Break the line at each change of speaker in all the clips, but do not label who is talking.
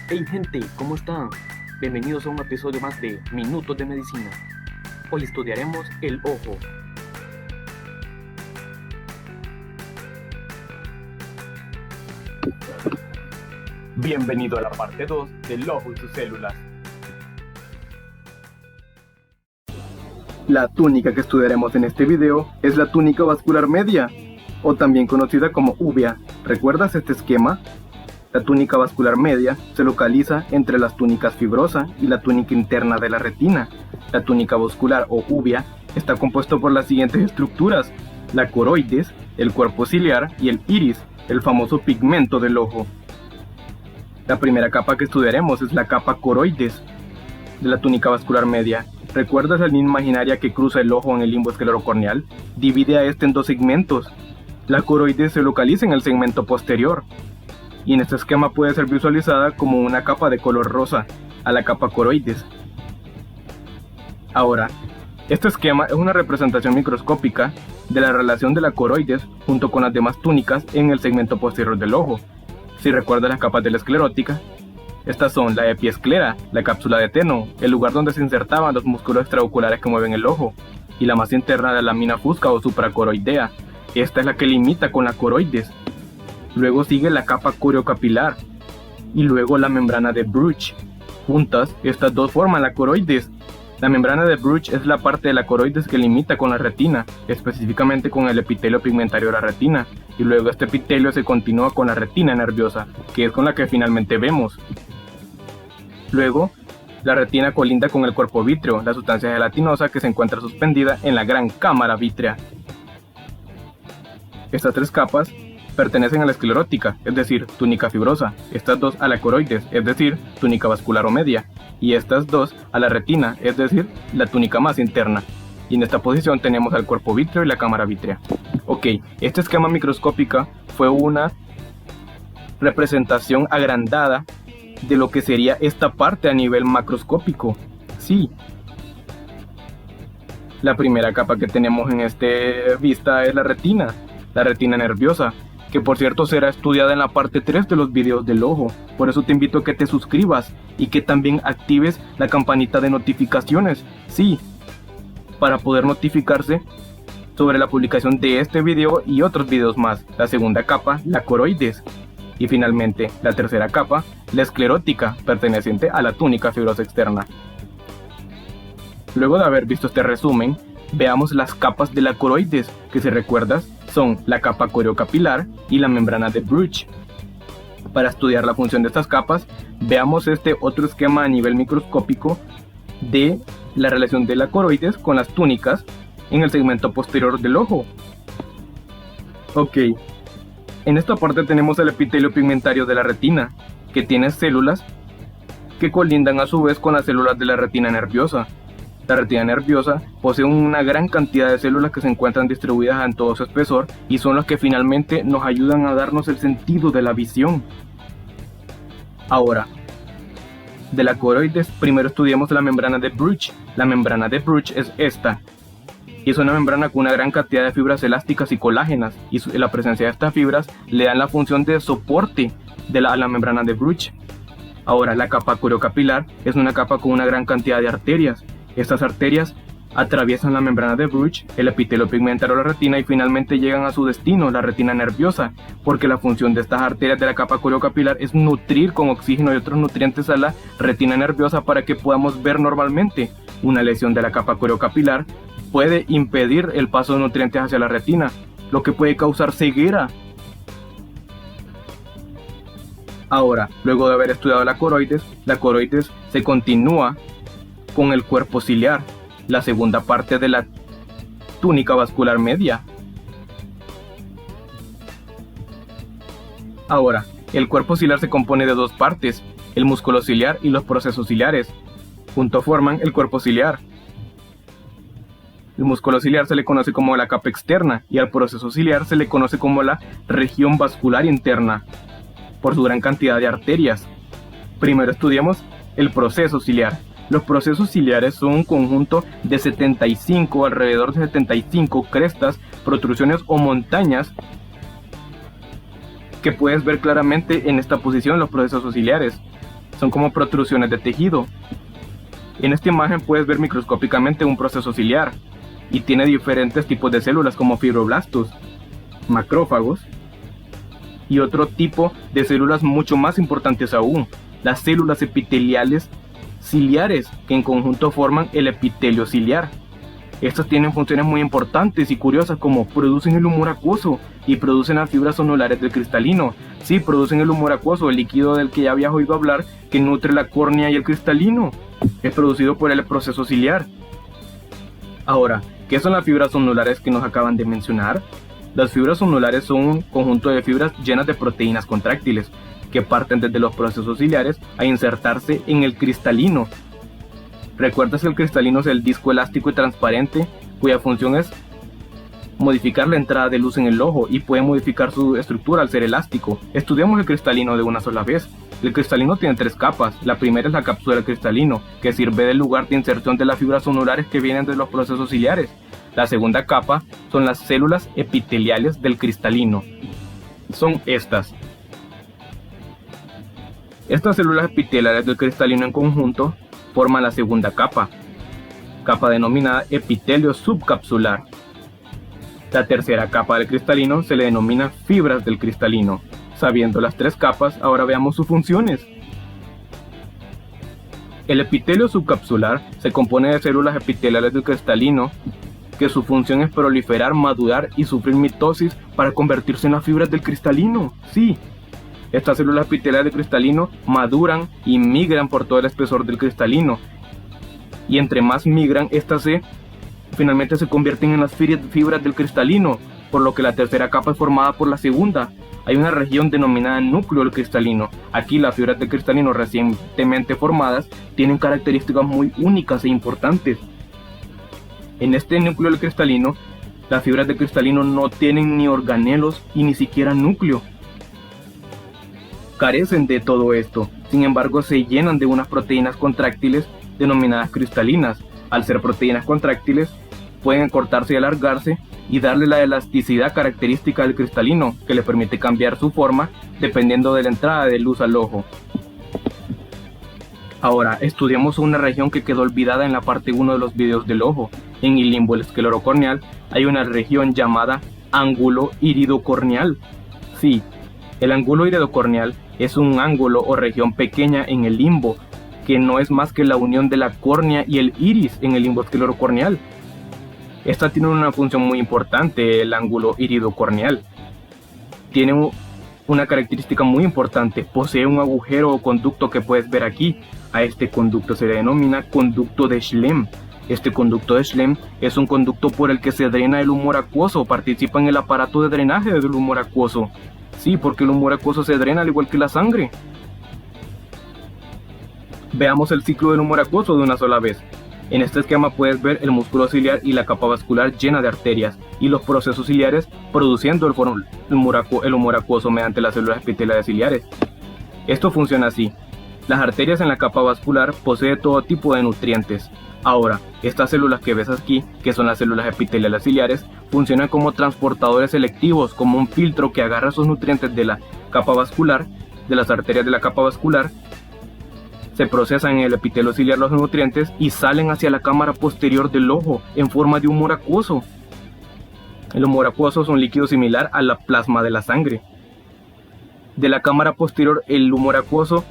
Hey gente, ¿cómo están? Bienvenidos a un episodio más de Minutos de Medicina. Hoy estudiaremos el ojo. Bienvenido a la parte 2 del ojo y sus células.
La túnica que estudiaremos en este video es la túnica vascular media, o también conocida como uvea. ¿Recuerdas este esquema? La túnica vascular media se localiza entre las túnicas fibrosa y la túnica interna de la retina. La túnica vascular o uvea está compuesto por las siguientes estructuras: la coroides, el cuerpo ciliar y el iris, el famoso pigmento del ojo. La primera capa que estudiaremos es la capa coroides de la túnica vascular media. ¿Recuerdas la línea imaginaria que cruza el ojo en el limbo esclerocorneal? Divide a este en dos segmentos. La coroides se localiza en el segmento posterior, y en este esquema puede ser visualizada como una capa de color rosa a la capa coroides. Ahora, este esquema es una representación microscópica de la relación de la coroides junto con las demás túnicas en el segmento posterior del ojo. Si recuerdas las capas de la esclerótica, estas son la epiesclera, la cápsula de Teno, el lugar donde se insertaban los músculos extraoculares que mueven el ojo, y la más interna de la lámina fusca o supracoroidea. Esta es la que limita con la coroides. Luego sigue la capa coriocapilar y luego la membrana de Bruch. Juntas, estas dos forman la coroides. La membrana de Bruch es la parte de la coroides que limita con la retina, específicamente con el epitelio pigmentario de la retina, y luego este epitelio se continúa con la retina nerviosa, que es con la que finalmente vemos. Luego, la retina colinda con el cuerpo vítreo, la sustancia gelatinosa que se encuentra suspendida en la gran cámara vítrea. Estas tres capas pertenecen a la esclerótica, es decir, túnica fibrosa, estas dos a la coroides, es decir, túnica vascular o media, y estas dos a la retina, es decir, la túnica más interna. Y en esta posición tenemos al cuerpo vítreo y la cámara vítrea. Ok, este esquema microscópico fue una representación agrandada de lo que sería esta parte a nivel macroscópico. Sí. La primera capa que tenemos en esta vista es la retina nerviosa, que por cierto será estudiada en la parte 3 de los videos del ojo. Por eso te invito a que te suscribas y que también actives la campanita de notificaciones, sí, para poder notificarse sobre la publicación de este video y otros videos más. La segunda capa, la coroides, y finalmente la tercera capa, la esclerótica, perteneciente a la túnica fibrosa externa. Luego de haber visto este resumen, veamos las capas de la coroides, que si recuerdas son la capa coriocapilar y la membrana de Bruch. Para estudiar la función de estas capas, veamos este otro esquema a nivel microscópico de la relación de la coroides con las túnicas en el segmento posterior del ojo. Ok, en esta parte tenemos el epitelio pigmentario de la retina, que tiene células que colindan a su vez con las células de la retina nerviosa. La retina nerviosa posee una gran cantidad de células que se encuentran distribuidas en todo su espesor y son las que finalmente nos ayudan a darnos el sentido de la visión. Ahora, de la coroides, primero estudiamos la membrana de Bruch. La membrana de Bruch es esta, y es una membrana con una gran cantidad de fibras elásticas y colágenas, y la presencia de estas fibras le dan la función de soporte a la membrana de Bruch. Ahora, la capa coriocapilar es una capa con una gran cantidad de arterias. Estas arterias atraviesan la membrana de Bruch, el epitelio pigmentario de la retina y finalmente llegan a su destino, la retina nerviosa, porque la función de estas arterias de la capa coriocapilar es nutrir con oxígeno y otros nutrientes a la retina nerviosa para que podamos ver normalmente. Una lesión de la capa coriocapilar puede impedir el paso de nutrientes hacia la retina, lo que puede causar ceguera. Ahora, luego de haber estudiado la coroides se continúa con el cuerpo ciliar, la segunda parte de la túnica vascular media. Ahora, el cuerpo ciliar se compone de dos partes, el músculo ciliar y los procesos ciliares. Juntos forman el cuerpo ciliar. El músculo ciliar se le conoce como la capa externa y al proceso ciliar se le conoce como la región vascular interna, por su gran cantidad de arterias. Primero estudiamos el proceso ciliar. Los procesos ciliares son un conjunto de 75, alrededor de 75 crestas, protrusiones o montañas que puedes ver claramente en esta posición los procesos ciliares. son como protrusiones de tejido. En esta imagen puedes ver microscópicamente un proceso ciliar y tiene diferentes tipos de células como fibroblastos, macrófagos y otro tipo de células mucho más importantes aún, las células epiteliales ciliares, que en conjunto forman el epitelio ciliar. Estas tienen funciones muy importantes y curiosas como producen el humor acuoso y producen las fibras sonulares del cristalino. Sí, producen el humor acuoso, el líquido del que ya habías oído hablar que nutre la córnea y el cristalino. Es producido por el proceso ciliar. Ahora, ¿qué son las fibras sonulares que nos acaban de mencionar? Las fibras sonulares son un conjunto de fibras llenas de proteínas contráctiles que parten desde los procesos ciliares a insertarse en el cristalino. ¿Recuerdas que el cristalino es el disco elástico y transparente cuya función es modificar la entrada de luz en el ojo y puede modificar su estructura al ser elástico? Estudiamos el cristalino de una sola vez. El cristalino tiene 3 capas. La primera es la cápsula del cristalino, que sirve de lugar de inserción de las fibras sonulares que vienen de los procesos ciliares. La segunda capa son las células epiteliales del cristalino. Son estas. Estas células epiteliales del cristalino en conjunto forman la segunda capa denominada epitelio subcapsular. La tercera capa del cristalino se le denomina fibras del cristalino. Sabiendo las 3 capas, ahora veamos sus funciones. El epitelio subcapsular se compone de células epiteliales del cristalino que su función es proliferar, madurar y sufrir mitosis para convertirse en las fibras del cristalino. Sí, estas células epiteliales del cristalino maduran y migran por todo el espesor del cristalino. Y entre más migran, estas finalmente se convierten en las fibras del cristalino, por lo que la tercera capa es formada por la segunda. Hay una región denominada núcleo del cristalino. Aquí las fibras del cristalino recientemente formadas tienen características muy únicas e importantes. En este núcleo del cristalino, las fibras del cristalino no tienen ni organelos y ni siquiera núcleo. Carecen de todo esto, sin embargo se llenan de unas proteínas contráctiles denominadas cristalinas. Al ser proteínas contráctiles, pueden cortarse y alargarse y darle la elasticidad característica del cristalino, que le permite cambiar su forma dependiendo de la entrada de luz al ojo. Ahora, estudiamos una región que quedó olvidada en la parte 1 de los videos del ojo. En el limbo esclerocorneal hay una región llamada ángulo iridocorneal. Sí, el ángulo iridocorneal es un ángulo o región pequeña en el limbo, que no es más que la unión de la córnea y el iris en el limbo esclerocorneal. Esta tiene una función muy importante, el ángulo iridocorneal. Tiene una característica muy importante, posee un agujero o conducto que puedes ver aquí. A este conducto se le denomina conducto de Schlemm. Este conducto de Schlemm es un conducto por el que se drena el humor acuoso, participa en el aparato de drenaje del humor acuoso. Sí, porque el humor acuoso se drena al igual que la sangre. Veamos el ciclo del humor acuoso de una sola vez. En este esquema puedes ver el músculo ciliar y la capa vascular llena de arterias y los procesos ciliares produciendo el humor acuoso mediante las células epiteliales ciliares. Esto funciona así. Las arterias en la capa vascular poseen todo tipo de nutrientes. Ahora, estas células que ves aquí, que son las células epiteliales ciliares, funcionan como transportadores selectivos, como un filtro que agarra esos nutrientes de la capa vascular, de las arterias de la capa vascular. Se procesan en el epitelio ciliar los nutrientes y salen hacia la cámara posterior del ojo en forma de humor acuoso. El humor acuoso es un líquido similar a la plasma de la sangre. De la cámara posterior, el humor acuoso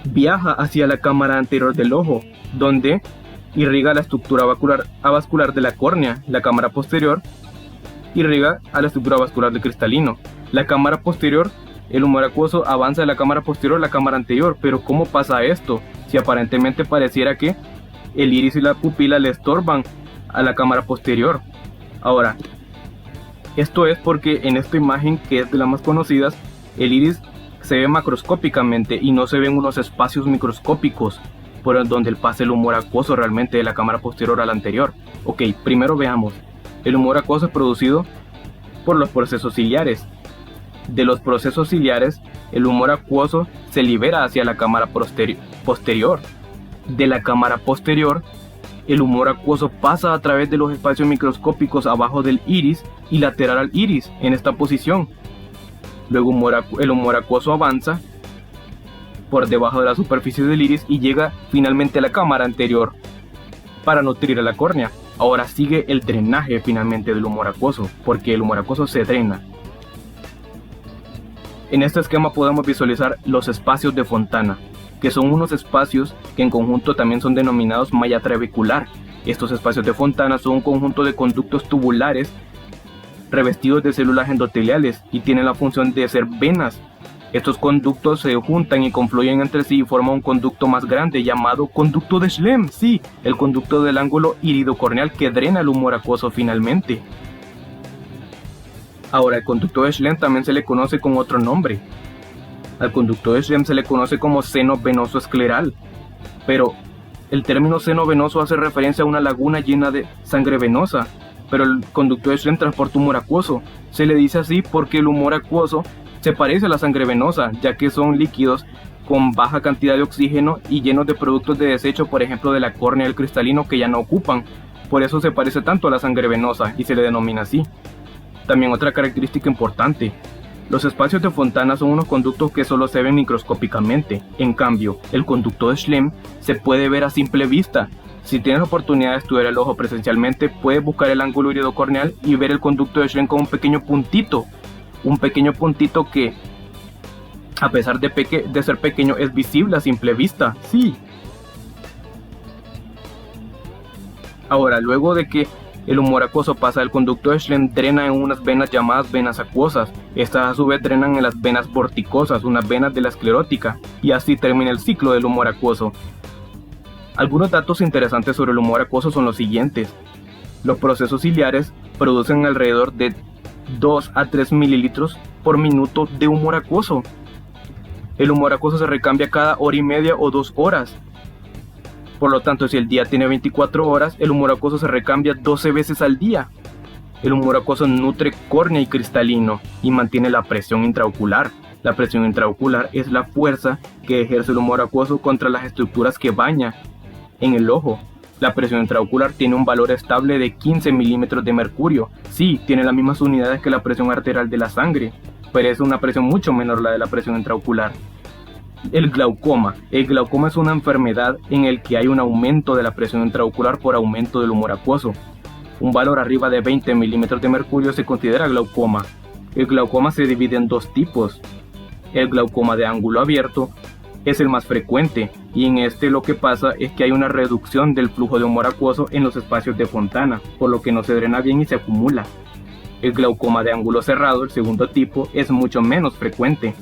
viaja hacia la cámara anterior del ojo, donde irriga la estructura avascular de la córnea. La cámara posterior irriga a la estructura vascular del cristalino. La cámara posterior, el humor acuoso avanza de la cámara posterior a la cámara anterior. Pero ¿cómo pasa esto? Si aparentemente pareciera que el iris y la pupila le estorban a la cámara posterior. Ahora, esto es porque en esta imagen, que es de las más conocidas, el iris se ve macroscópicamente y no se ven unos espacios microscópicos por donde pasa el humor acuoso realmente de la cámara posterior a la anterior. Ok, primero veamos. El humor acuoso es producido por los procesos ciliares. De los procesos ciliares, el humor acuoso se libera hacia la cámara posterior. De la cámara posterior, el humor acuoso pasa a través de los espacios microscópicos abajo del iris y lateral al iris, en esta posición. Luego el humor acuoso avanza por debajo de la superficie del iris y llega finalmente a la cámara anterior para nutrir a la córnea. Ahora sigue el drenaje finalmente del humor acuoso, porque el humor acuoso se drena. En este esquema podemos visualizar los espacios de Fontana, que son unos espacios que en conjunto también son denominados malla trabecular. Estos espacios de Fontana son un conjunto de conductos tubulares revestidos de células endoteliales y tienen la función de ser venas. Estos conductos se juntan y confluyen entre sí y forman un conducto más grande llamado conducto de Schlemm, sí, el conducto del ángulo iridocorneal que drena el humor acuoso finalmente. Ahora, el conducto de Schlemm también se le conoce con otro nombre. Al conducto de Schlemm se le conoce como seno venoso escleral, pero el término seno venoso hace referencia a una laguna llena de sangre venosa, pero el conducto de Schlemm transporta humor acuoso. Se le dice así porque el humor acuoso se parece a la sangre venosa, ya que son líquidos con baja cantidad de oxígeno y llenos de productos de desecho, por ejemplo de la córnea del cristalino, que ya no ocupan. Por eso se parece tanto a la sangre venosa y se le denomina así. También otra característica importante: los espacios de Fontana son unos conductos que solo se ven microscópicamente. En cambio, el conducto de Schlemm se puede ver a simple vista. Si tienes la oportunidad de estudiar el ojo presencialmente, puedes buscar el ángulo iridocorneal y ver el conducto de Schlemm con un pequeño puntito que, a pesar de ser pequeño, es visible a simple vista. Sí. Ahora, luego de que el humor acuoso pasa del conducto de Schlemm, drena en unas venas llamadas venas acuosas. Estas a su vez drenan en las venas vorticosas, unas venas de la esclerótica, y así termina el ciclo del humor acuoso. Algunos datos interesantes sobre el humor acuoso son los siguientes. Los procesos ciliares producen alrededor de 2 a 3 mililitros por minuto de humor acuoso. El humor acuoso se recambia cada hora y media o 2 horas. Por lo tanto, si el día tiene 24 horas, el humor acuoso se recambia 12 veces al día. El humor acuoso nutre córnea y cristalino y mantiene la presión intraocular. La presión intraocular es la fuerza que ejerce el humor acuoso contra las estructuras que baña en el ojo. La presión intraocular tiene un valor estable de 15 milímetros de mercurio. Sí, tiene las mismas unidades que la presión arterial de la sangre, pero es una presión mucho menor la de la presión intraocular. El glaucoma. El glaucoma es una enfermedad en el que hay un aumento de la presión intraocular por aumento del humor acuoso. Un valor arriba de 20 milímetros de mercurio se considera glaucoma. El glaucoma se divide en dos tipos. El glaucoma de ángulo abierto es el más frecuente, y en este lo que pasa es que hay una reducción del flujo de humor acuoso en los espacios de Fontana, por lo que no se drena bien y se acumula. El glaucoma de ángulo cerrado, el segundo tipo, es mucho menos frecuente.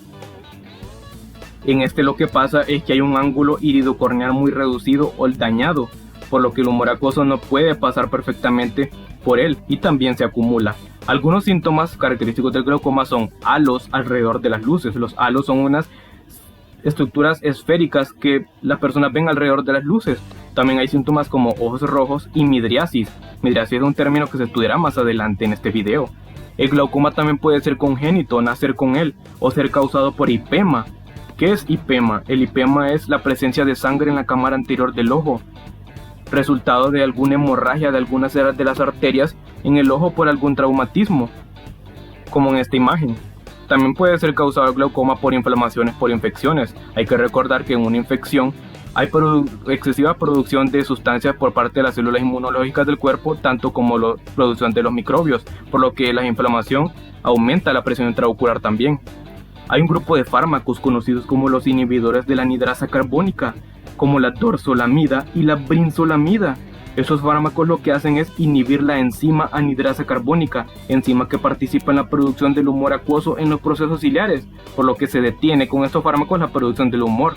En este lo que pasa es que hay un ángulo iridocorneal muy reducido o dañado, por lo que el humor acuoso no puede pasar perfectamente por él y también se acumula. Algunos síntomas característicos del glaucoma son halos alrededor de las luces. Los halos son unas estructuras esféricas que las personas ven alrededor de las luces. También hay síntomas como ojos rojos y midriasis. Midriasis es un término que se estudiará más adelante en este video. El glaucoma también puede ser congénito, nacer con él, o ser causado por hipema. ¿Qué es hipema? El hipema es la presencia de sangre en la cámara anterior del ojo, resultado de alguna hemorragia de algunas de las arterias en el ojo por algún traumatismo, como en esta imagen. También puede ser causado el glaucoma por inflamaciones por infecciones. Hay que recordar que en una infección hay excesiva producción de sustancias por parte de las células inmunológicas del cuerpo, tanto como la producción de los microbios, por lo que la inflamación aumenta la presión intraocular también. Hay un grupo de fármacos conocidos como los inhibidores de la anidrasa carbónica, como la dorzolamida y la brinzolamida. Esos fármacos lo que hacen es inhibir la enzima anidrasa carbónica, enzima que participa en la producción del humor acuoso en los procesos ciliares, por lo que se detiene con estos fármacos la producción del humor.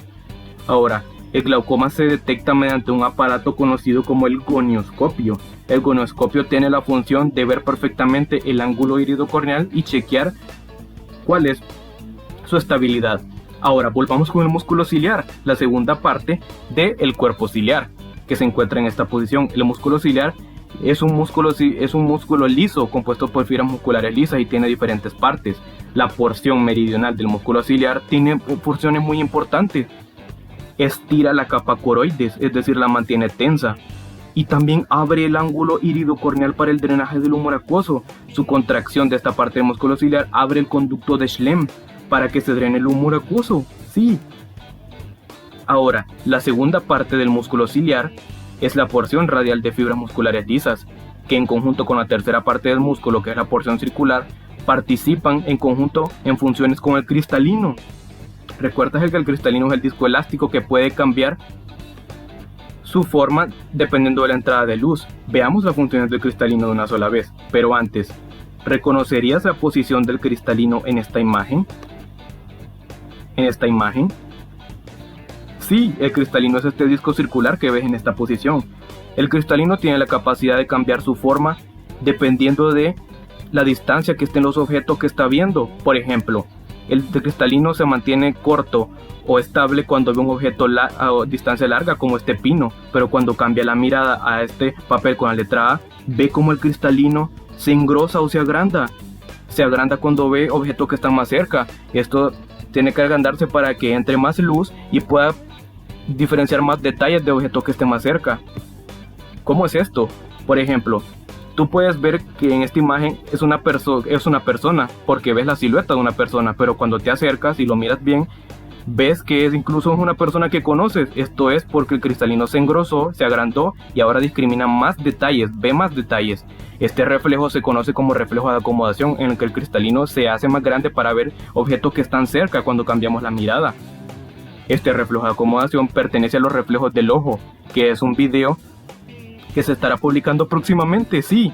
Ahora, el glaucoma se detecta mediante un aparato conocido como el gonioscopio. El gonioscopio tiene la función de ver perfectamente el ángulo iridocorneal y chequear cuál es su estabilidad. Ahora volvamos con el músculo ciliar, la segunda parte del cuerpo ciliar, que se encuentra en esta posición. El músculo ciliar es un músculo liso compuesto por fibras musculares lisas y tiene diferentes partes. La porción meridional del músculo ciliar tiene funciones muy importantes. Estira la capa coroides, es decir, la mantiene tensa. Y también abre el ángulo iridocorneal para el drenaje del humor acuoso. Su contracción de esta parte del músculo ciliar abre el conducto de Schlemm para que se drene el humor acuoso. Sí. Ahora, la segunda parte del músculo ciliar es la porción radial de fibras musculares lisas, que en conjunto con la tercera parte del músculo, que es la porción circular, participan en conjunto en funciones con el cristalino. ¿Recuerdas que el cristalino es el disco elástico que puede cambiar su forma dependiendo de la entrada de luz? Veamos las funciones del cristalino de una sola vez, pero antes, ¿reconocerías la posición del cristalino en esta imagen? ¿En esta imagen? Sí, el cristalino es este disco circular que ves en esta posición. El cristalino tiene la capacidad de cambiar su forma dependiendo de la distancia que estén los objetos que está viendo. Por ejemplo, el cristalino se mantiene corto o estable cuando ve un objeto a distancia larga como este pino, pero cuando cambia la mirada a este papel con la letra A, ve como el cristalino se engrosa o se agranda. Se agranda cuando ve objetos que están más cerca. Esto tiene que agrandarse para que entre más luz y pueda diferenciar más detalles de objetos que estén más cerca. ¿Cómo es esto? Por ejemplo, tú puedes ver que en esta imagen es una persona porque ves la silueta de una persona, pero cuando te acercas y lo miras bien, ves que es incluso una persona que conoces. Esto es porque el cristalino se engrosó, se agrandó y ahora discrimina más detalles, ve más detalles. Este reflejo se conoce como reflejo de acomodación, en el que el cristalino se hace más grande para ver objetos que están cerca cuando cambiamos la mirada. Este reflejo de acomodación pertenece a los reflejos del ojo, que es un video que se estará publicando próximamente, sí.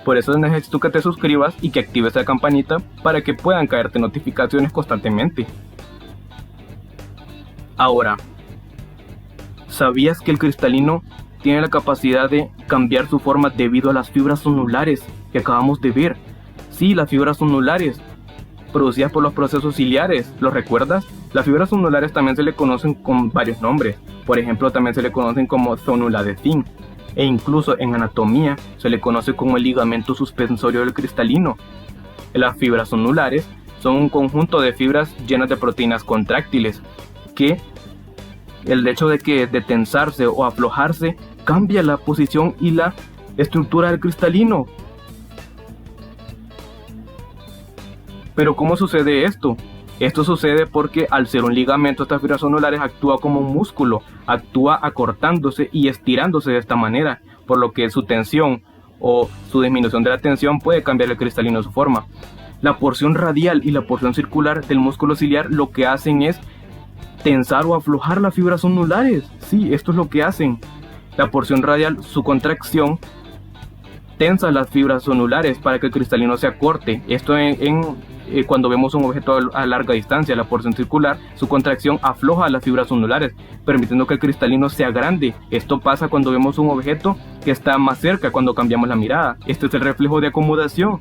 Por eso necesito que te suscribas y que actives la campanita para que puedan caerte notificaciones constantemente. Ahora, ¿sabías que el cristalino tiene la capacidad de cambiar su forma debido a las fibras zonulares que acabamos de ver? Sí, las fibras zonulares, producidas por los procesos ciliares, ¿lo recuerdas? Las fibras zonulares también se le conocen con varios nombres. Por ejemplo, también se le conocen como zonula de zinc, e incluso en anatomía se le conoce como el ligamento suspensorio del cristalino. Las fibras zonulares son un conjunto de fibras llenas de proteínas contráctiles que el hecho de tensarse o aflojarse cambia la posición y la estructura del cristalino. Pero ¿cómo sucede esto? Esto sucede porque al ser un ligamento, estas fibras zonulares actúa como un músculo, actúa acortándose y estirándose de esta manera, por lo que su tensión o su disminución de la tensión puede cambiar el cristalino su forma. La porción radial y la porción circular del músculo ciliar lo que hacen es tensar o aflojar las fibras zonulares. Sí, esto es lo que hacen. La porción radial, su contracción, tensa las fibras zonulares para que el cristalino se acorte. Esto cuando vemos un objeto a larga distancia. La porción circular, su contracción afloja las fibras zonulares, permitiendo que el cristalino se agrande. Esto pasa cuando vemos un objeto que está más cerca cuando cambiamos la mirada. Este es el reflejo de acomodación.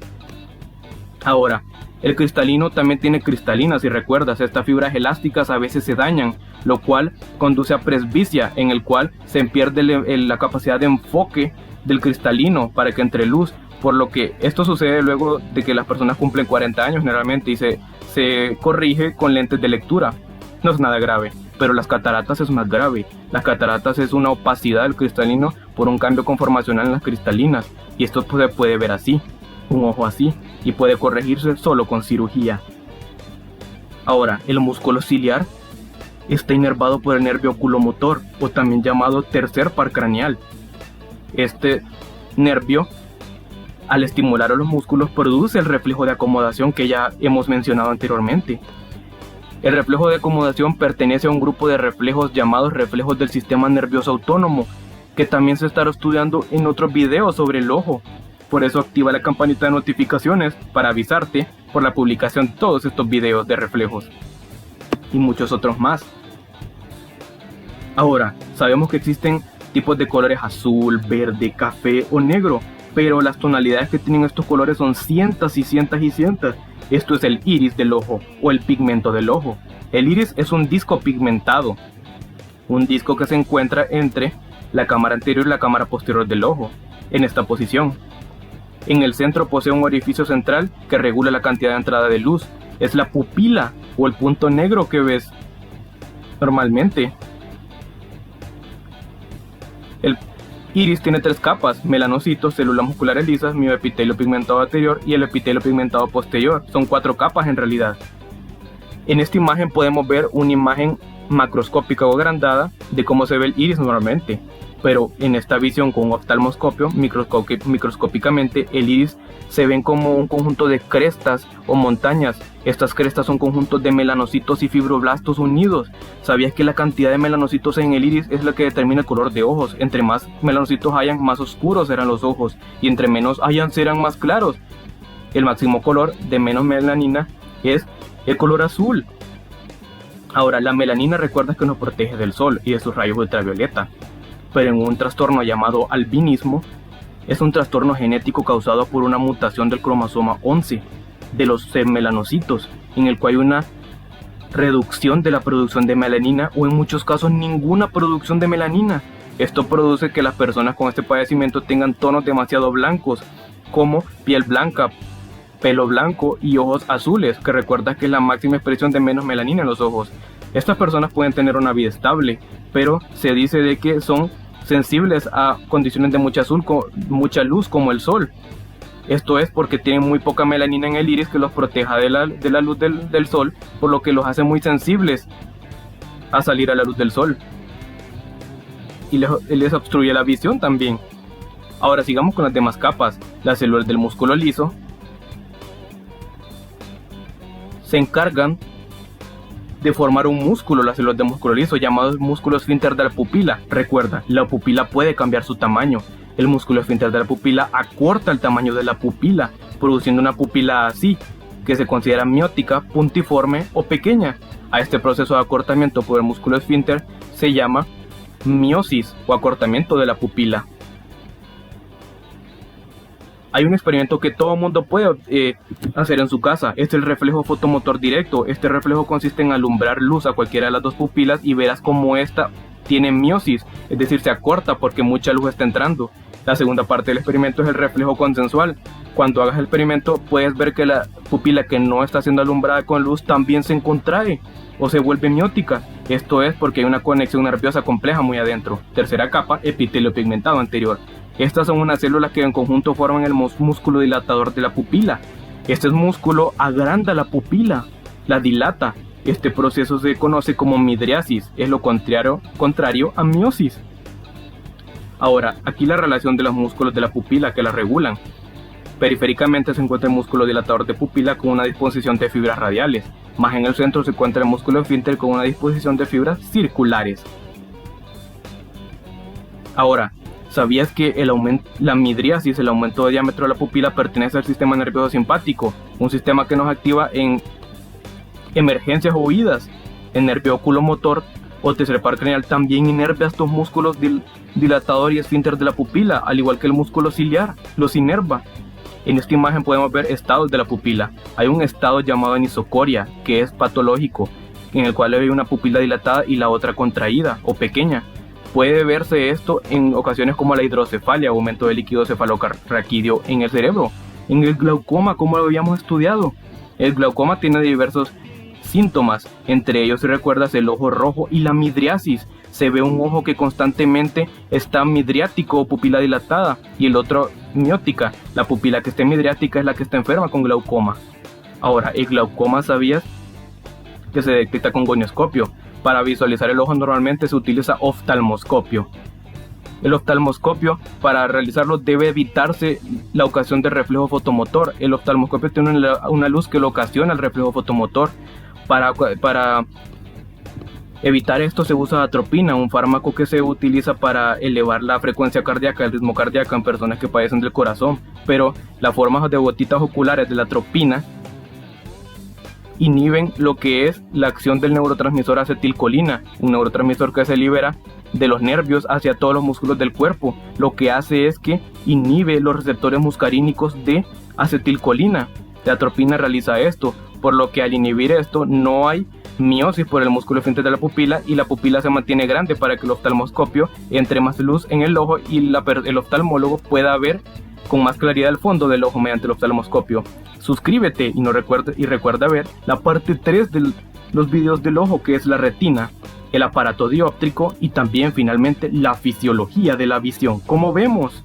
Ahora, el cristalino también tiene cristalinas, si recuerdas, estas fibras elásticas a veces se dañan, lo cual conduce a presbicia, en el cual se pierde la capacidad de enfoque del cristalino para que entre luz, por lo que esto sucede luego de que las personas cumplen 40 años generalmente y se corrige con lentes de lectura. No es nada grave, pero las cataratas es más grave. Las cataratas es una opacidad del cristalino por un cambio conformacional en las cristalinas, y esto se puede ver así, un ojo así, y puede corregirse solo con cirugía. Ahora, el músculo ciliar está inervado por el nervio oculomotor, o también llamado tercer par craneal. Este nervio, al estimular a los músculos, produce el reflejo de acomodación que ya hemos mencionado anteriormente. El reflejo de acomodación pertenece a un grupo de reflejos llamados reflejos del sistema nervioso autónomo, que también se estará estudiando en otros videos sobre el ojo. Por eso activa la campanita de notificaciones para avisarte por la publicación de todos estos videos de reflejos y muchos otros más. Ahora, sabemos que existen tipos de colores azul, verde, café o negro, pero las tonalidades que tienen estos colores son cientos y cientos y cientos. Esto es el iris del ojo o el pigmento del ojo. El iris es un disco pigmentado, un disco que se encuentra entre la cámara anterior y la cámara posterior del ojo, en esta posición. En el centro posee un orificio central que regula la cantidad de entrada de luz. Es la pupila o el punto negro que ves normalmente. El iris tiene 3 capas: melanocitos, células musculares lisas, mioepitelio pigmentado anterior y el epitelio pigmentado posterior. Son 4 capas en realidad. En esta imagen podemos ver una imagen macroscópica o agrandada de cómo se ve el iris normalmente. Pero en esta visión con un oftalmoscopio, microscópicamente, el iris se ven como un conjunto de crestas o montañas. Estas crestas son conjuntos de melanocitos y fibroblastos unidos. ¿Sabías que la cantidad de melanocitos en el iris es la que determina el color de ojos? Entre más melanocitos hayan, más oscuros serán los ojos, y entre menos hayan, serán más claros. El máximo color de menos melanina es el color azul. Ahora, la melanina, recuerda que nos protege del sol y de sus rayos ultravioleta. Pero en un trastorno llamado albinismo, es un trastorno genético causado por una mutación del cromosoma 11 de los melanocitos, en el cual hay una reducción de la producción de melanina o en muchos casos ninguna producción de melanina. Esto produce que las personas con este padecimiento tengan tonos demasiado blancos, como piel blanca, pelo blanco y ojos azules, que recuerda que es la máxima expresión de menos melanina en los ojos. Estas personas pueden tener una vida estable, pero se dice de que son sensibles a condiciones de mucha luz como el sol. Esto es porque tienen muy poca melanina en el iris que los proteja de la luz del sol, por lo que los hace muy sensibles a salir a la luz del sol y les obstruye la visión también. Ahora sigamos con las demás capas. Las células del músculo liso se encargan de formar un músculo, las células de músculo liso, llamado músculo esfínter de la pupila. Recuerda, la pupila puede cambiar su tamaño. El músculo esfínter de la pupila acorta el tamaño de la pupila, produciendo una pupila así, que se considera miótica, puntiforme o pequeña. A este proceso de acortamiento por el músculo esfínter se llama miosis o acortamiento de la pupila. Hay un experimento que todo mundo puede hacer en su casa. Es el reflejo fotomotor directo. Este reflejo consiste en alumbrar luz a cualquiera de las dos pupilas y verás como esta tiene miosis, es decir, se acorta porque mucha luz está entrando. La segunda parte del experimento es el reflejo consensual. Cuando hagas el experimento puedes ver que la pupila que no está siendo alumbrada con luz también se contrae o se vuelve miótica. Esto es porque hay una conexión nerviosa compleja muy adentro. Tercera capa, epitelio pigmentado anterior. Estas son unas células que en conjunto forman el músculo dilatador de la pupila. Este músculo agranda la pupila, la dilata. Este proceso se conoce como midriasis, es lo contrario a miosis. Ahora, aquí la relación de los músculos de la pupila que la regulan. Periféricamente se encuentra el músculo dilatador de pupila con una disposición de fibras radiales. Más en el centro se encuentra el músculo esfínter con una disposición de fibras circulares. Ahora, ¿sabías que la midriasis, el aumento de diámetro de la pupila, pertenece al sistema nervioso simpático? Un sistema que nos activa en emergencias o huidas. El nervio oculomotor o tercer par craneal también inerva estos músculos dilatador y esfínter de la pupila, al igual que el músculo ciliar, los inerva. En esta imagen podemos ver estados de la pupila. Hay un estado llamado anisocoria, que es patológico, en el cual hay una pupila dilatada y la otra contraída o pequeña. Puede verse esto en ocasiones como la hidrocefalia, aumento del líquido cefalorraquídeo en el cerebro. En el glaucoma, como lo habíamos estudiado. El glaucoma tiene diversos síntomas, entre ellos, si recuerdas, el ojo rojo y la midriasis. Se ve un ojo que constantemente está midriático o pupila dilatada y el otro miótica. La pupila que esté midriática es la que está enferma con glaucoma. Ahora, el glaucoma, ¿sabías que se detecta con gonioscopio? Para visualizar el ojo normalmente se utiliza oftalmoscopio. El oftalmoscopio, para realizarlo, debe evitarse la ocasión de reflejo fotomotor. El oftalmoscopio tiene una luz que lo ocasiona el reflejo fotomotor. Para evitar esto se usa atropina, un fármaco que se utiliza para elevar la frecuencia cardíaca, el ritmo cardíaco en personas que padecen del corazón. Pero las formas de gotitas oculares de la atropina inhiben lo que es la acción del neurotransmisor acetilcolina, un neurotransmisor que se libera de los nervios hacia todos los músculos del cuerpo. Lo que hace es que inhibe los receptores muscarínicos de acetilcolina. La atropina realiza esto, por lo que al inhibir esto no hay miosis por el músculo esfínter de la pupila y la pupila se mantiene grande para que el oftalmoscopio entre más luz en el ojo y el oftalmólogo pueda ver con más claridad el fondo del ojo mediante el oftalmoscopio. Suscríbete y recuerda ver la parte 3 de los videos del ojo, que es la retina, el aparato dióptrico y también finalmente la fisiología de la visión. Como vemos,